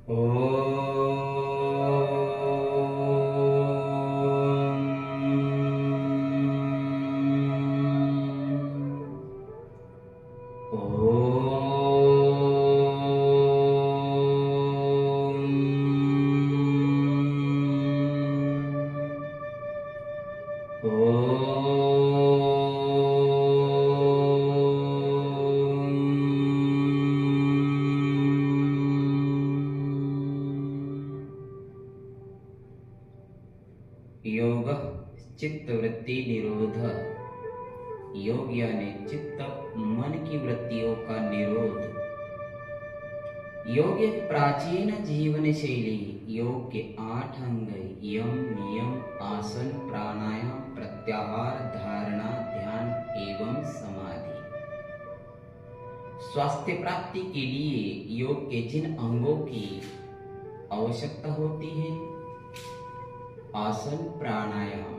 ओम योग चित्तवृत्ति निरोध। योग यानी चित्त मन की वृत्तियों का निरोध। योग एक प्राचीन जीवन शैली। योग के 8 अंग यम नियम आसन प्राणायाम प्रत्याहार धारणा ध्यान एवं समाधि। स्वास्थ्य प्राप्ति के लिए योग के जिन अंगों की आवश्यकता होती है, आसन प्राणायाम,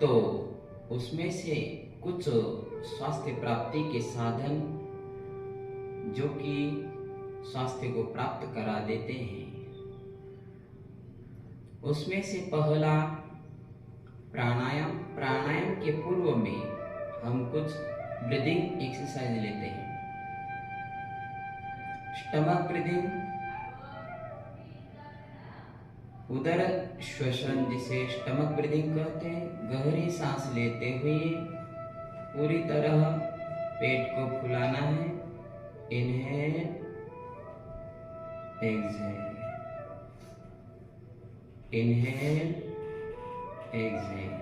तो उसमें से कुछ स्वास्थ्य प्राप्ति के साधन जो कि स्वास्थ्य को प्राप्त करा देते हैं, उसमें से पहला प्राणायाम। प्राणायाम के पूर्व में हम कुछ ब्रीदिंग एक्सरसाइज लेते हैं। स्टमक ब्रीदिंग, उदर श्वसन जिसे स्टमक ब्रीदिंग कहते हैं। गहरी सांस लेते हुए पूरी तरह पेट को फुलाना है। Inhale exhale, inhale exhale,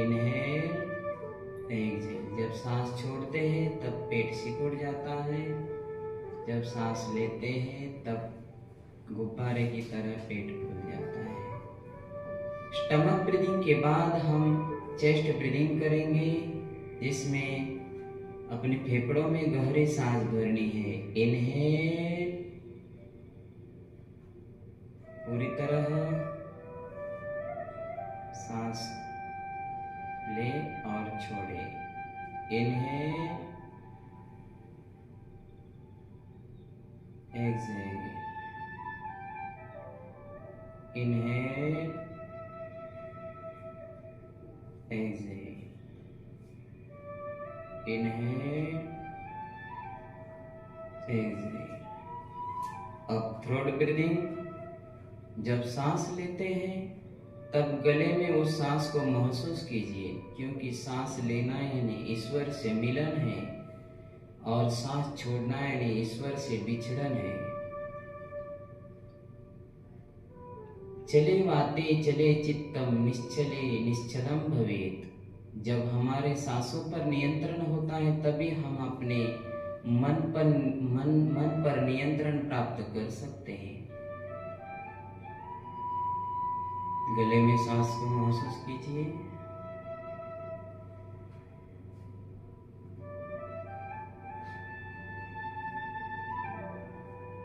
inhale exhale. जब सांस छोड़ते हैं तब पेट सिकुड़ जाता है, जब सांस लेते हैं तब गुब्बारे की तरह पेट फूल जाता है। स्टमक ब्रीदिंग के बाद हम चेस्ट ब्रीदिंग करेंगे, जिसमें अपने फेफड़ों में गहरी सांस भरनी है। इनहेल पूरी तरह सांस ले और छोड़े। Inhale exhale, inhale exhale, inhale exhale. अब थ्रोट ब्रीदिंग। जब सांस लेते हैं तब गले में उस सांस को महसूस कीजिए, क्योंकि सांस लेना यानी ईश्वर से मिलन है और सांस छोड़ना यानी ईश्वर से बिछड़न है। चले वाते चले चित्तम निश्चले निश्चलम भवेत। जब हमारे सांसों पर नियंत्रण होता है तभी हम अपने मन पर नियंत्रण प्राप्त कर सकते हैं। गले में सांस को महसूस कीजिए।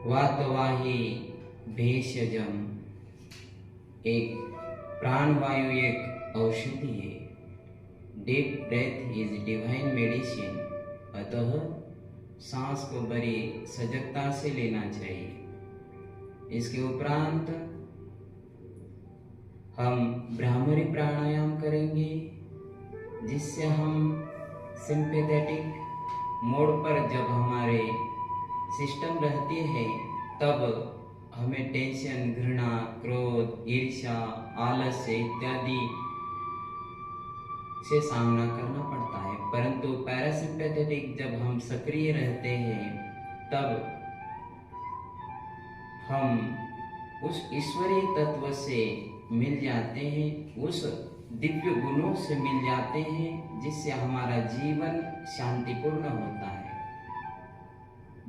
वातवाही भेषजम, एक प्राणवायु एक औषधि है। Deep breath is divine medicine. अतः सांस को बड़ी सजगता से लेना चाहिए। इसके उपरांत हम भ्रामरी प्राणायाम करेंगे, जिससे हम सिंपैथेटिक मोड पर जब हमारे सिस्टम रहती है तब हमें टेंशन, घृणा, क्रोध, ईर्ष्या, आलस्य इत्यादि से सामना करना पड़ता है। परंतु पैरासिम्पैथेटिक जब हम सक्रिय रहते हैं तब हम उस ईश्वरीय तत्व से मिल जाते हैं, उस दिव्य गुणों से मिल जाते हैं, जिससे हमारा जीवन शांतिपूर्ण होता है।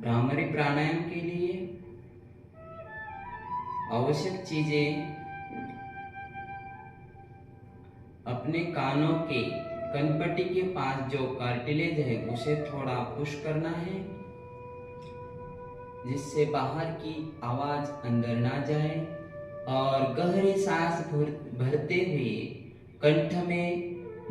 भ्रामरी प्राणायाम के लिए आवश्यक चीजें, अपने कानों के कनपट्टी के पास जो कार्टिलेज है उसे थोड़ा पुश करना है, जिससे बाहर की आवाज अंदर ना जाए, और गहरी सांस भरते हुए कंठ में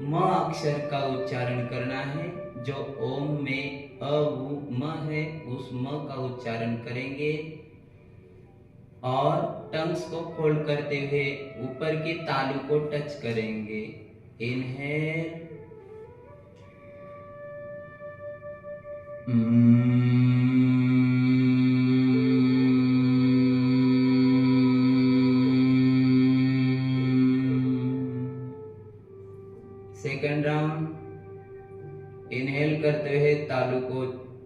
म अक्षर का उच्चारण करना है, जो ओम में म है, उस म का उच्चारण करेंगे और टंग्स को फोल्ड करते हुए ऊपर के तालु को टच करेंगे। Inhale, second round. इनहेल करते हुए तालु को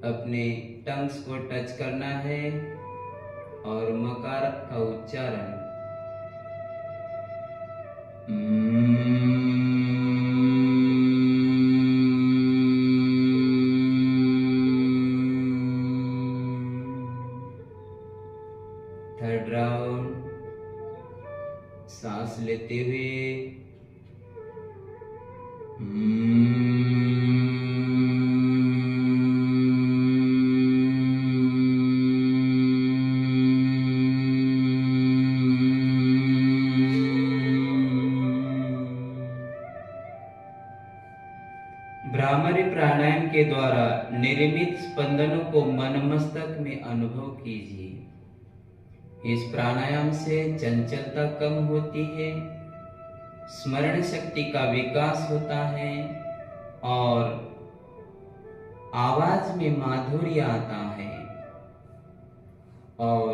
अपने टंग्स को टच करना है और मकार का उच्चारण। थर्ड राउंड, सांस लेते हुए भ्रामरी प्राणायाम के द्वारा निर्मित स्पंदनों को मन मस्तक में अनुभव कीजिए। इस प्राणायाम से चंचलता कम होती है, स्मरण शक्ति का विकास होता है और आवाज में माधुर्य आता है और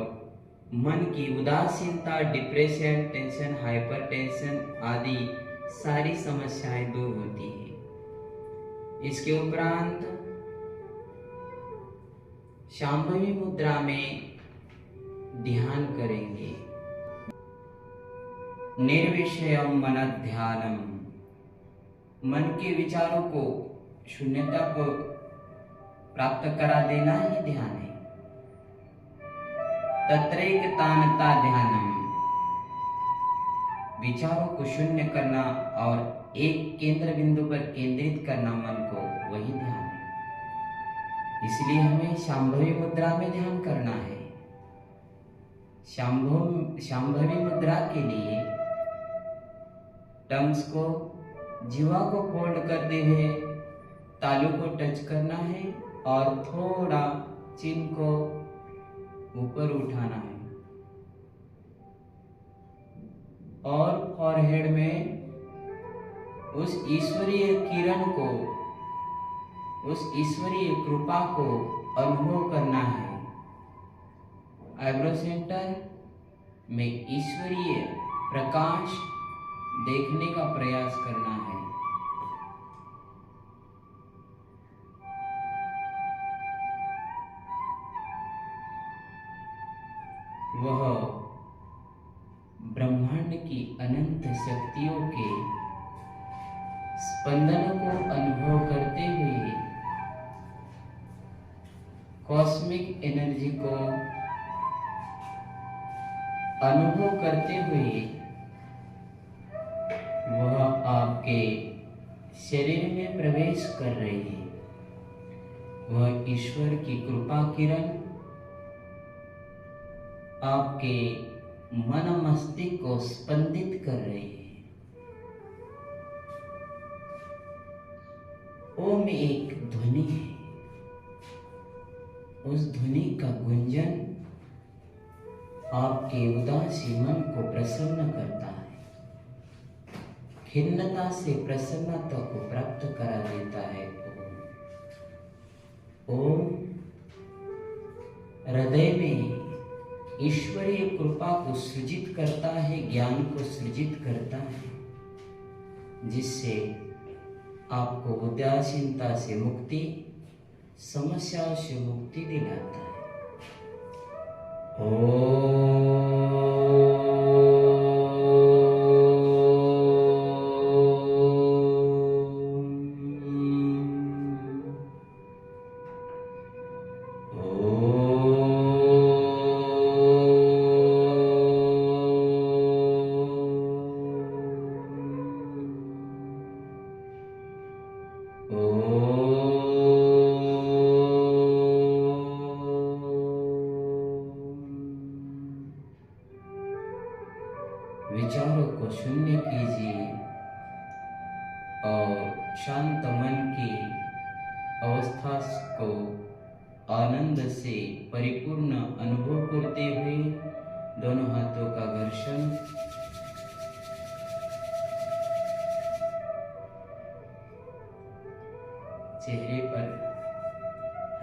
मन की उदासीनता, डिप्रेशन, टेंशन, हाइपरटेंशन आदि सारी समस्याएं दूर होती है। इसके उपरांत शांभवी मुद्रा में ध्यान करेंगे। निर्विषयम मन ध्यानम, मन के विचारों को, शून्यता को प्राप्त करा देना ही ध्यान है। तत्रैकतानता ध्यानम, विचारों को शून्य करना और एक केंद्र बिंदु पर केंद्रित करना मन को, वही ध्यान है। इसलिए हमें शांभवी मुद्रा में ध्यान करना है। शांभवी मुद्रा के लिए टंग्स को, जीवा को फोल्ड करते हुए तालु को टच करना है और थोड़ा चिन को ऊपर उठाना है और फॉरहेड में उस ईश्वरीय किरण को, उस ईश्वरीय कृपा को अनुभव करना है। आईब्रो सेंटर में ईश्वरीय प्रकाश देखने का प्रयास करना है। वह ब्रह्मांड की अनंत शक्तियों के स्पंदनों को अनुभव करते हुए, कॉस्मिक एनर्जी को अनुभव करते हुए वह आपके शरीर में प्रवेश कर रही है। वह ईश्वर की कृपा किरण आपके मन मस्तिष्क को स्पंदित कर रही है। ओम एक ध्वनि है, उस ध्वनि का गुंजन आपके उदासी मन को प्रसन्न करता है, खिन्नता से प्रसन्नता को प्राप्त करा देता है। ओम हृदय में ईश्वरीय कृपा को सृजित करता है, ज्ञान को सृजित करता है, जिससे आपको उदासीनता से मुक्ति, समस्याओं से मुक्ति दिलाता है। विचारों को शून्य कीजिए और शांत मन की अवस्था को आनंद से परिपूर्ण अनुभव करते हुए दोनों हाथों का घर्षण, चेहरे पर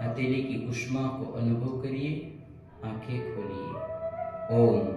हथेली की ऊष्मा को अनुभव करिए। आंखें खोलिए। ओम।